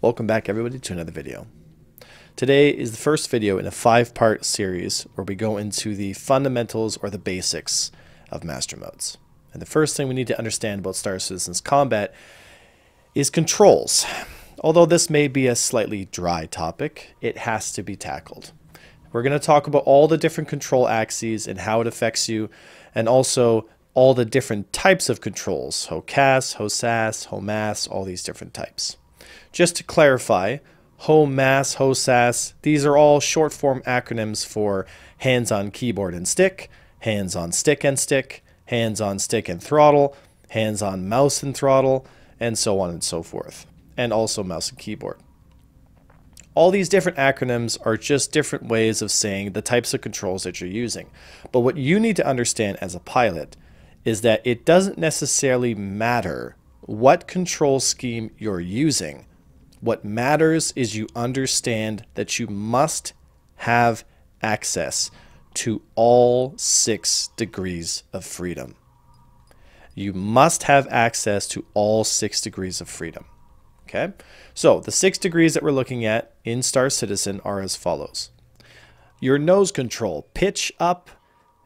Welcome back everybody to another video. Today is the first video in a 5-part series where we go into the fundamentals or the basics of master modes. And the first thing we need to understand about StarCitizen's combat is controls. Although this may be a slightly dry topic, it has to be tackled. We're going to talk about all the different control axes and how it affects you, and also all the different types of controls: HOCAS, HOSAS, HOMAS, all these different types. Just to clarify, HOMAS, HOSAS, these are all short form acronyms for hands-on keyboard and stick, hands-on stick and stick, hands-on stick and throttle, hands-on mouse and throttle, and so on and so forth, and also mouse and keyboard. All these different acronyms are just different ways of saying the types of controls that you're using. But what you need to understand as a pilot is that it doesn't necessarily matter what control scheme you're using. What matters is you understand that you must have access to all 6 degrees of freedom. You must have access to all 6 degrees of freedom. Okay? So the 6 degrees that we're looking at in StarCitizen are as follows. Your nose control: pitch up,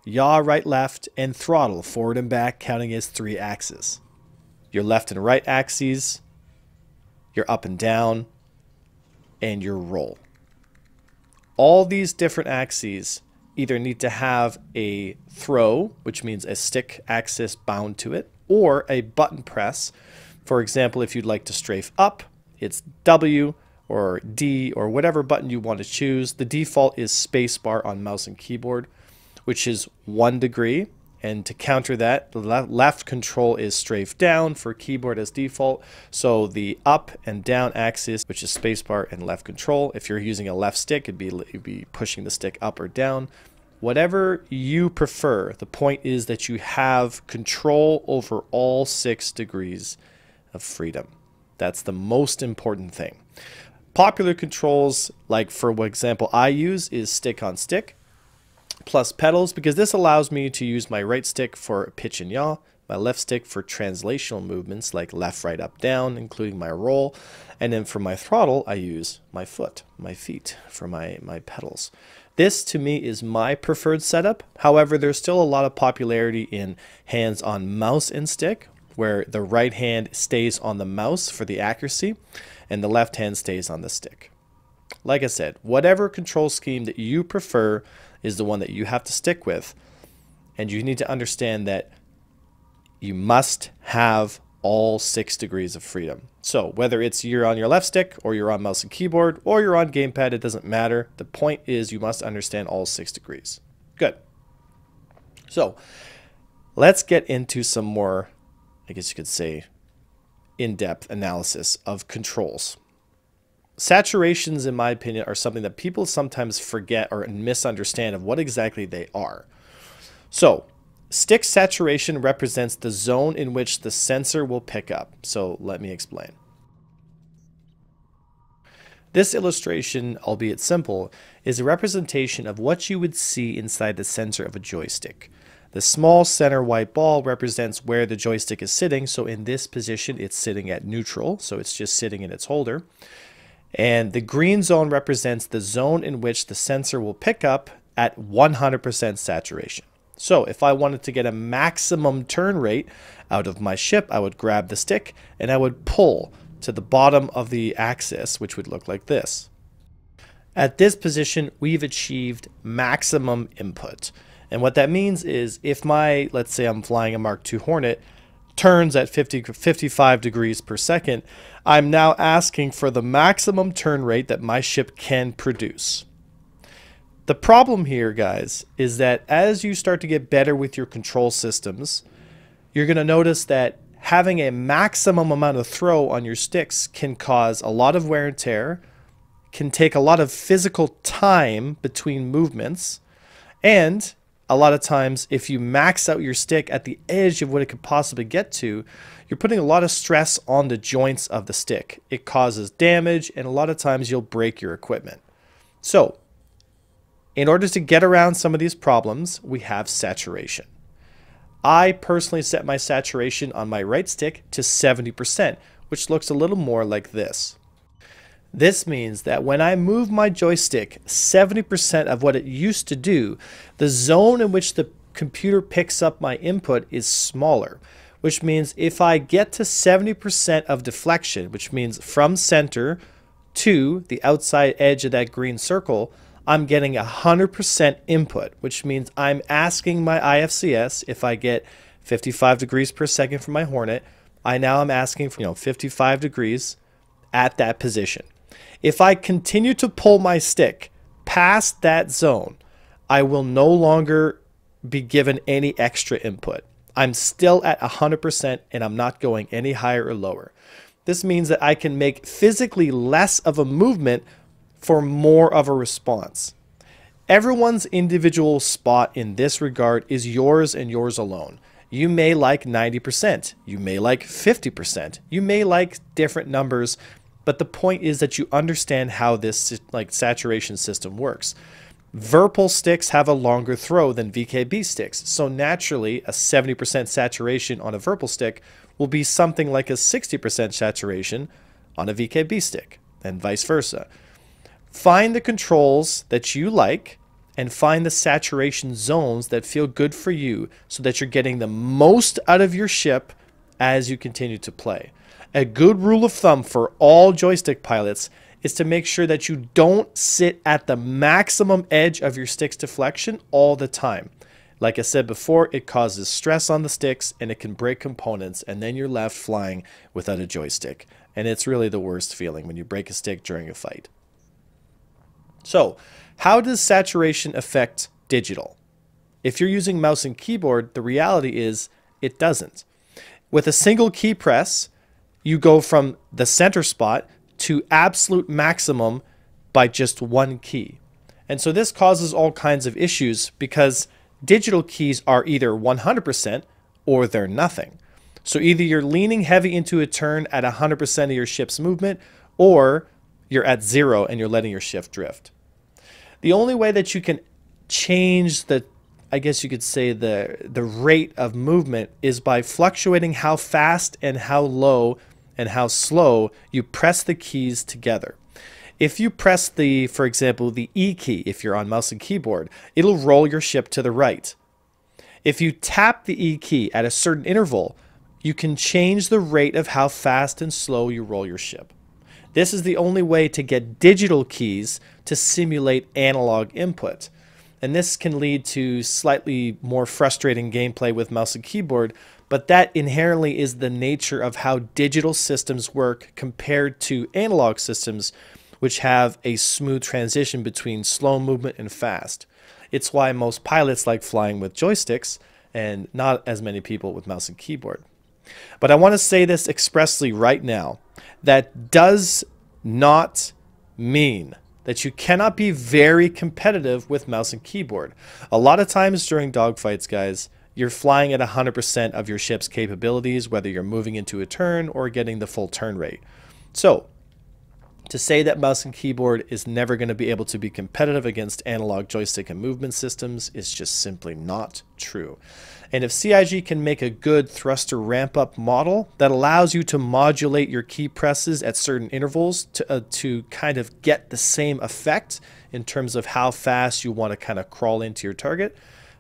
yaw right left, and throttle forward and back, counting as 3 axes. Your left and right axes, your up and down, and your roll. All these different axes either need to have a throw, which means a stick axis bound to it, or a button press. For example, if you'd like to strafe up, it's W or D or whatever button you want to choose. The default is spacebar on mouse and keyboard, which is 1 degree. And to counter that, the left control is strafe down for keyboard as default. So the up and down axis, which is spacebar and left control. If you're using a left stick, it'd be pushing the stick up or down. Whatever you prefer, the point is that you have control over all 6 degrees of freedom. That's the most important thing. Popular controls, like for example I use, is stick on stick plus pedals, because this allows me to use my right stick for pitch and yaw, my left stick for translational movements like left, right, up, down, including my roll, and then for my throttle I use my feet for my pedals. This to me is my preferred setup. However, there's still a lot of popularity in hands on mouse and stick, where the right hand stays on the mouse for the accuracy and the left hand stays on the stick. Like I said, whatever control scheme that you prefer is the one that you have to stick with, and you need to understand that you must have all 6 degrees of freedom. So whether it's you're on your left stick or you're on mouse and keyboard or you're on gamepad, it doesn't matter. The point is you must understand all 6 degrees. Good. So let's get into some more, I guess you could say, in-depth analysis of controls. Saturations, in my opinion, are something that people sometimes forget or misunderstand of what exactly they are. So, stick saturation represents the zone in which the sensor will pick up. So, let me explain. This illustration, albeit simple, is a representation of what you would see inside the sensor of a joystick. The small center white ball represents where the joystick is sitting. So, in this position, it's sitting at neutral. So, it's just sitting in its holder. And the green zone represents the zone in which the sensor will pick up at 100% saturation. So if I wanted to get a maximum turn rate out of my ship, I would grab the stick and I would pull to the bottom of the axis, which would look like this. At this position, we've achieved maximum input. And what that means is if my, let's say I'm flying a Mark II Hornet, turns at 55 degrees per second, I'm now asking for the maximum turn rate that my ship can produce. The problem here, guys, is that as you start to get better with your control systems, you're going to notice that having a maximum amount of throw on your sticks can cause a lot of wear and tear, can take a lot of physical time between movements, and a lot of times, if you max out your stick at the edge of what it could possibly get to, you're putting a lot of stress on the joints of the stick. It causes damage, and a lot of times you'll break your equipment. So, in order to get around some of these problems, we have saturation. I personally set my saturation on my right stick to 70%, which looks a little more like this. This means that when I move my joystick 70% of what it used to do, the zone in which the computer picks up my input is smaller, which means if I get to 70% of deflection, which means from center to the outside edge of that green circle, I'm getting 100% input, which means I'm asking my IFCS, if I get 55 degrees per second from my Hornet, I now am asking for 55 degrees at that position. If I continue to pull my stick past that zone, I will no longer be given any extra input. I'm still at 100% and I'm not going any higher or lower. This means that I can make physically less of a movement for more of a response. Everyone's individual spot in this regard is yours and yours alone. You may like 90%, you may like 50%, you may like different numbers, but the point is that you understand how this saturation system works. Virpil sticks have a longer throw than VKB sticks, so naturally a 70% saturation on a Virpil stick will be something like a 60% saturation on a VKB stick, and vice versa. Find the controls that you like and find the saturation zones that feel good for you so that you're getting the most out of your ship as you continue to play. A good rule of thumb for all joystick pilots is to make sure that you don't sit at the maximum edge of your stick's deflection all the time. Like I said before, it causes stress on the sticks and it can break components, and then you're left flying without a joystick. And it's really the worst feeling when you break a stick during a fight. So, how does saturation affect digital? If you're using mouse and keyboard, the reality is it doesn't. With a single key press, you go from the center spot to absolute maximum by just one key. And so this causes all kinds of issues because digital keys are either 100% or they're nothing. So either you're leaning heavy into a turn at 100% of your ship's movement, or you're at 0 and you're letting your ship drift. The only way that you can change the, I guess you could say, the rate of movement is by fluctuating how fast and how low and how slow you press the keys together. If you press the, for example, the E key, if you're on mouse and keyboard, it'll roll your ship to the right. If you tap the E key at a certain interval, you can change the rate of how fast and slow you roll your ship. This is the only way to get digital keys to simulate analog input. And this can lead to slightly more frustrating gameplay with mouse and keyboard, but that inherently is the nature of how digital systems work compared to analog systems, which have a smooth transition between slow movement and fast. It's why most pilots like flying with joysticks and not as many people with mouse and keyboard. But I want to say this expressly right now. That does not mean that you cannot be very competitive with mouse and keyboard. A lot of times during dogfights, guys, you're flying at 100% of your ship's capabilities, whether you're moving into a turn or getting the full turn rate. So, to say that mouse and keyboard is never going to be able to be competitive against analog joystick and movement systems is just simply not true. And if CIG can make a good thruster ramp-up model that allows you to modulate your key presses at certain intervals to kind of get the same effect in terms of how fast you want to kind of crawl into your target,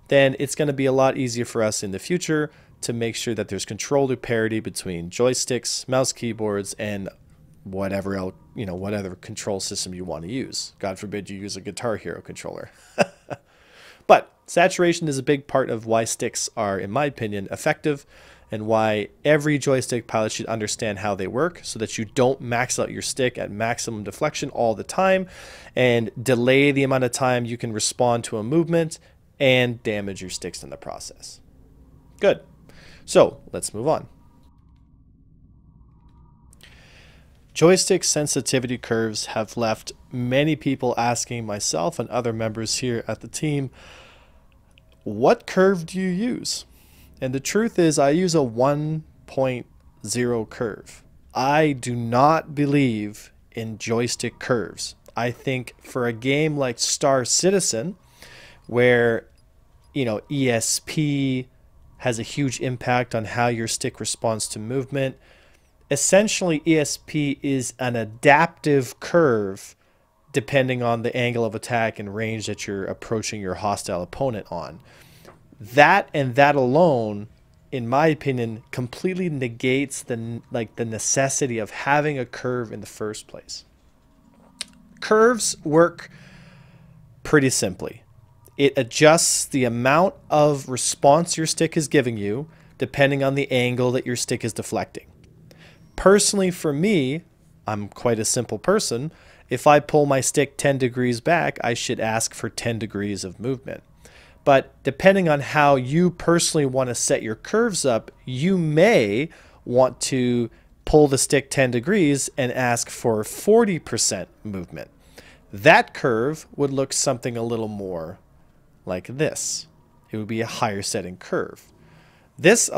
then it's going to be a lot easier for us in the future to make sure that there's control to parity between joysticks, mouse keyboards, and whatever else, whatever control system you want to use. God forbid you use a Guitar Hero controller. But saturation is a big part of why sticks are, in my opinion, effective, and why every joystick pilot should understand how they work so that you don't max out your stick at maximum deflection all the time and delay the amount of time you can respond to a movement and damage your sticks in the process. Good. So let's move on. Joystick sensitivity curves have left many people asking myself and other members here at the team, what curve do you use? And the truth is I use a 1.0 curve. I do not believe in joystick curves. I think for a game like StarCitizen, where ESP has a huge impact on how your stick responds to movement, Essentially, ESP is an adaptive curve depending on the angle of attack and range that you're approaching your hostile opponent on. That and that alone, in my opinion, completely negates the necessity of having a curve in the first place. Curves work pretty simply. It adjusts the amount of response your stick is giving you depending on the angle that your stick is deflecting. Personally, for me, I'm quite a simple person. If I pull my stick 10 degrees back, I should ask for 10 degrees of movement. But depending on how you personally want to set your curves up, you may want to pull the stick 10 degrees and ask for 40% movement. That curve would look something a little more like this. It would be a higher setting curve. This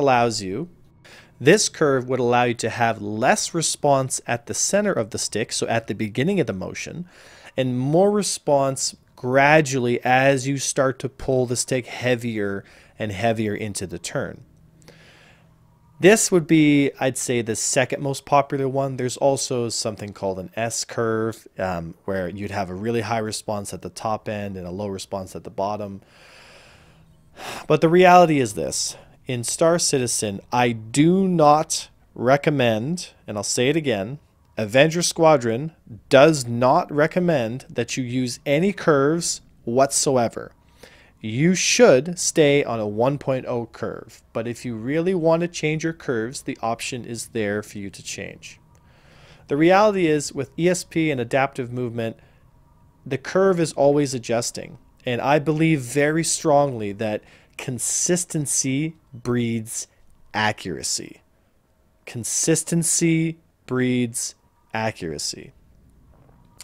curve would allow you to have less response at the center of the stick, so at the beginning of the motion, and more response gradually as you start to pull the stick heavier and heavier into the turn. This would be, I'd say, the second most popular one. There's also something called an S curve, where you'd have a really high response at the top end and a low response at the bottom. But the reality is this. In StarCitizen, I do not recommend, and I'll say it again, Avenger Squadron does not recommend that you use any curves whatsoever. You should stay on a 1.0 curve, but if you really want to change your curves, the option is there for you to change. The reality is, with ESP and adaptive movement, the curve is always adjusting, and I believe very strongly that consistency breeds accuracy. Consistency breeds accuracy.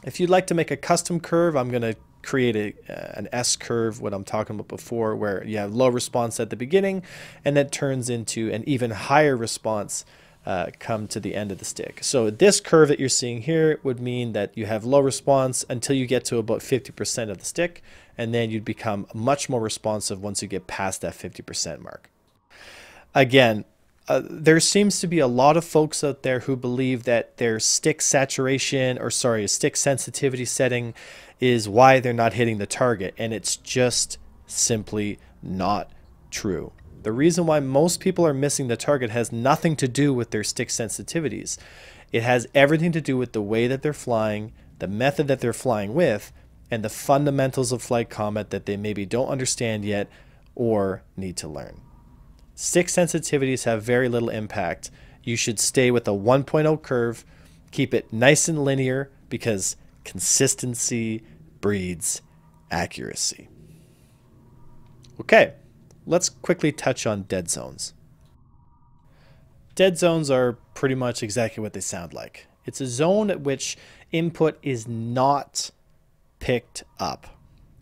If you'd like to make a custom curve, I'm going to create an S curve, what I'm talking about before, where you have low response at the beginning and that turns into an even higher response come to the end of the stick. So this curve that you're seeing here would mean that you have low response until you get to about 50% of the stick, and then you'd become much more responsive once you get past that 50% mark. Again, there seems to be a lot of folks out there who believe that their stick saturation, or sorry, stick sensitivity setting is why they're not hitting the target, and it's just simply not true. The reason why most people are missing the target has nothing to do with their stick sensitivities. It has everything to do with the way that they're flying, the method that they're flying with, and the fundamentals of flight combat that they maybe don't understand yet or need to learn. Stick sensitivities have very little impact. You should stay with a 1.0 curve, keep it nice and linear, because consistency breeds accuracy. Okay, let's quickly touch on dead zones. Dead zones are pretty much exactly what they sound like. It's a zone at which input is not picked up.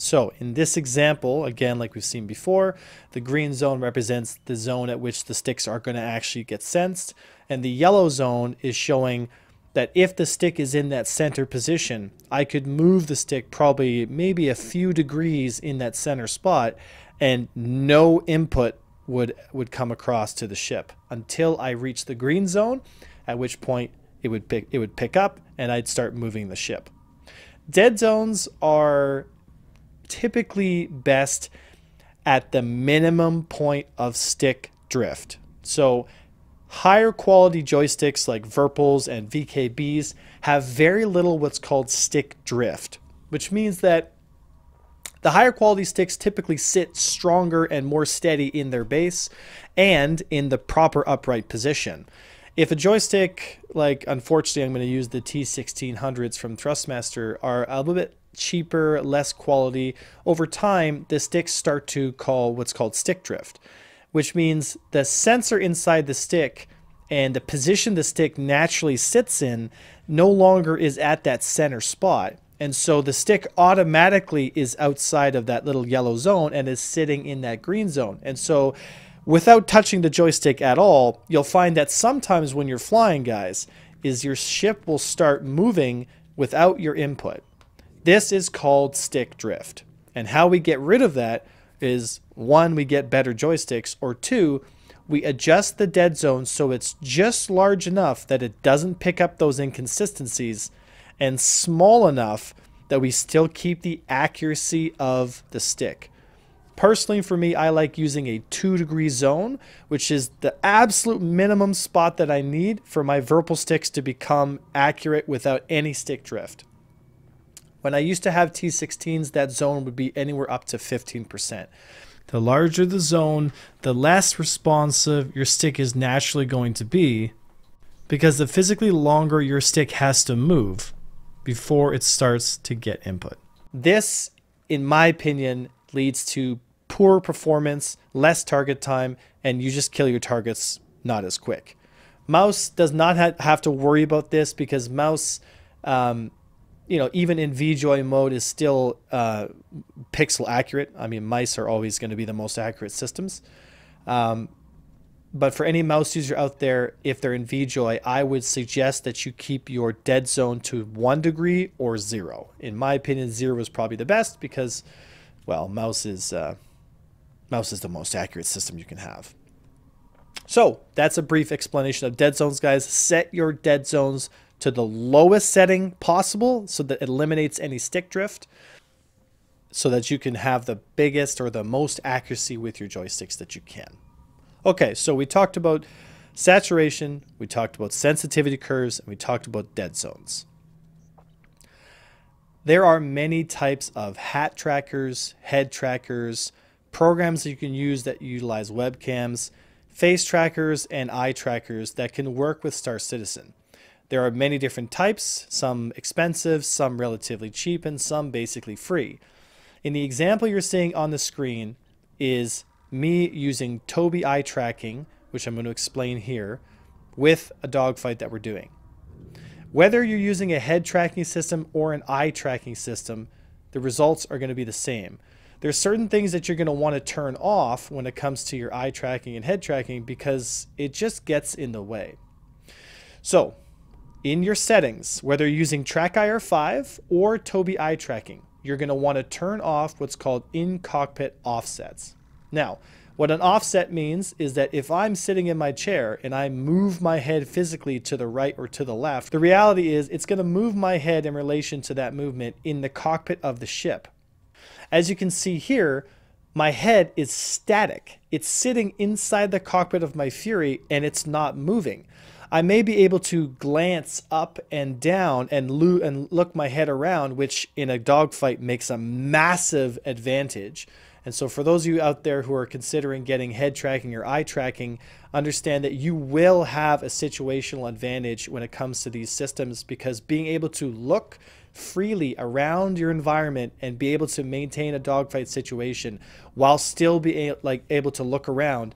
So in this example, again, like we've seen before, the green zone represents the zone at which the sticks are going to actually get sensed, and the yellow zone is showing that if the stick is in that center position, I could move the stick probably maybe a few degrees in that center spot, and no input would come across to the ship until I reach the green zone, at which point it would pick up and I'd start moving the ship. Dead zones are typically best at the minimum point of stick drift. So higher quality joysticks like Virpils and VKBs have very little what's called stick drift, which means that the higher quality sticks typically sit stronger and more steady in their base and in the proper upright position. If a joystick, like unfortunately I'm going to use the T1600s from Thrustmaster, are a little bit cheaper, less quality, over time the sticks start to call what's called stick drift, which means the sensor inside the stick and the position the stick naturally sits in no longer is at that center spot. And so the stick automatically is outside of that little yellow zone and is sitting in that green zone. And so without touching the joystick at all, you'll find that sometimes when you're flying, guys, is your ship will start moving without your input. This is called stick drift. And how we get rid of that is, one, we get better joysticks, or two, we adjust the dead zone so it's just large enough that it doesn't pick up those inconsistencies, and small enough that we still keep the accuracy of the stick. Personally, for me, I like using a 2-degree zone, which is the absolute minimum spot that I need for my Virpil sticks to become accurate without any stick drift. When I used to have T16s, that zone would be anywhere up to 15%. The larger the zone, the less responsive your stick is naturally going to be, because the physically longer your stick has to move before it starts to get input. This, in my opinion, leads to poor performance, less target time, and you just kill your targets not as quick. Mouse does not have to worry about this, because mouse, even in VJoy mode, is still pixel accurate. I mean, mice are always going to be the most accurate systems. But for any mouse user out there, if they're in VJoy, I would suggest that you keep your dead zone to 1 degree or 0. In my opinion, 0 is probably the best, because, well, mouse is the most accurate system you can have. So that's a brief explanation of dead zones, guys. Set your dead zones to the lowest setting possible so that it eliminates any stick drift, so that you can have the biggest or the most accuracy with your joysticks that you can. Okay, so we talked about saturation, we talked about sensitivity curves, and we talked about dead zones. There are many types of hat trackers, head trackers, programs that you can use that utilize webcams, face trackers, and eye trackers that can work with StarCitizen. There are many different types, some expensive, some relatively cheap, and some basically free. In the example you're seeing on the screen is me using Tobii eye tracking, which I'm going to explain here, with a dogfight that we're doing. Whether you're using a head tracking system or an eye tracking system, the results are going to be the same. There's certain things that you're going to want to turn off when it comes to your eye tracking and head tracking, because it just gets in the way. So, in your settings, whether you're using TrackIR5 or Tobii eye tracking, you're going to want to turn off what's called in-cockpit offsets. Now, what an offset means is that if I'm sitting in my chair and I move my head physically to the right or to the left, the reality is it's going to move my head in relation to that movement in the cockpit of the ship. As you can see here, my head is static. It's sitting inside the cockpit of my Fury and it's not moving. I may be able to glance up and down and look my head around, which in a dogfight makes a massive advantage. And so for those of you out there who are considering getting head tracking or eye tracking, understand that you will have a situational advantage when it comes to these systems, because being able to look freely around your environment and be able to maintain a dogfight situation while still being able to look around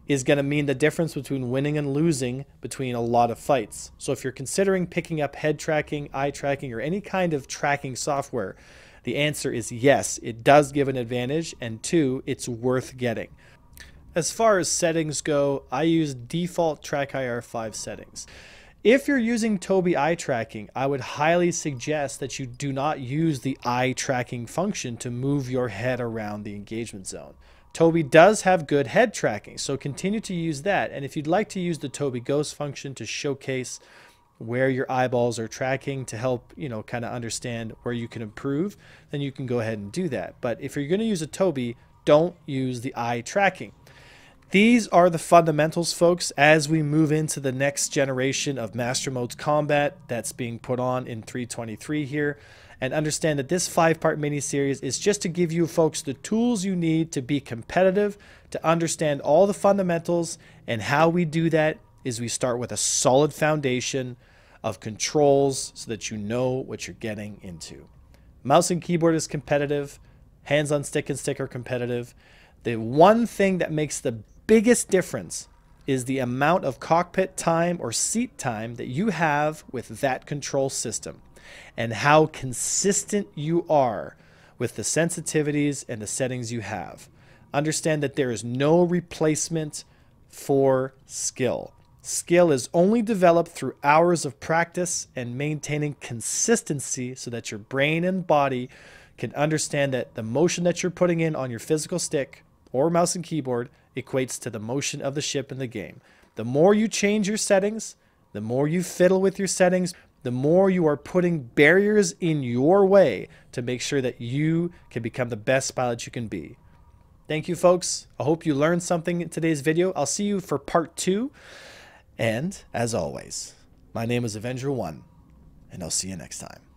is going to mean the difference between winning and losing between a lot of fights. So if you're considering picking up head tracking, eye tracking, or any kind of tracking software, the answer is yes, it does give an advantage, and 2, it's worth getting. As far as settings go, I use default TrackIR5 settings. If you're using Tobii eye tracking, I would highly suggest that you do not use the eye tracking function to move your head around the engagement zone. Tobii does have good head tracking, so continue to use that. And if you'd like to use the Tobii Ghost function to showcase where your eyeballs are tracking to help, kind of understand where you can improve, then you can go ahead and do that. But if you're going to use a Tobii, don't use the eye tracking. These are the fundamentals, folks, as we move into the next generation of Master Modes combat that's being put on in 3.23 here. And understand that this 5-part mini-series is just to give you folks the tools you need to be competitive, to understand all the fundamentals, and how we do that is we start with a solid foundation of controls so that you know what you're getting into. Mouse and keyboard is competitive. Hands on stick and stick are competitive. The one thing that makes the biggest difference is the amount of cockpit time or seat time that you have with that control system, and how consistent you are with the sensitivities and the settings you have. Understand that there is no replacement for skill. Skill is only developed through hours of practice and maintaining consistency so that your brain and body can understand that the motion that you're putting in on your physical stick or mouse and keyboard equates to the motion of the ship in the game. The more you change your settings, the more you fiddle with your settings, the more you are putting barriers in your way to make sure that you can become the best pilot you can be. Thank you, folks. I hope you learned something in today's video. I'll see you for part 2. And as always, my name is Avenger1, and I'll see you next time.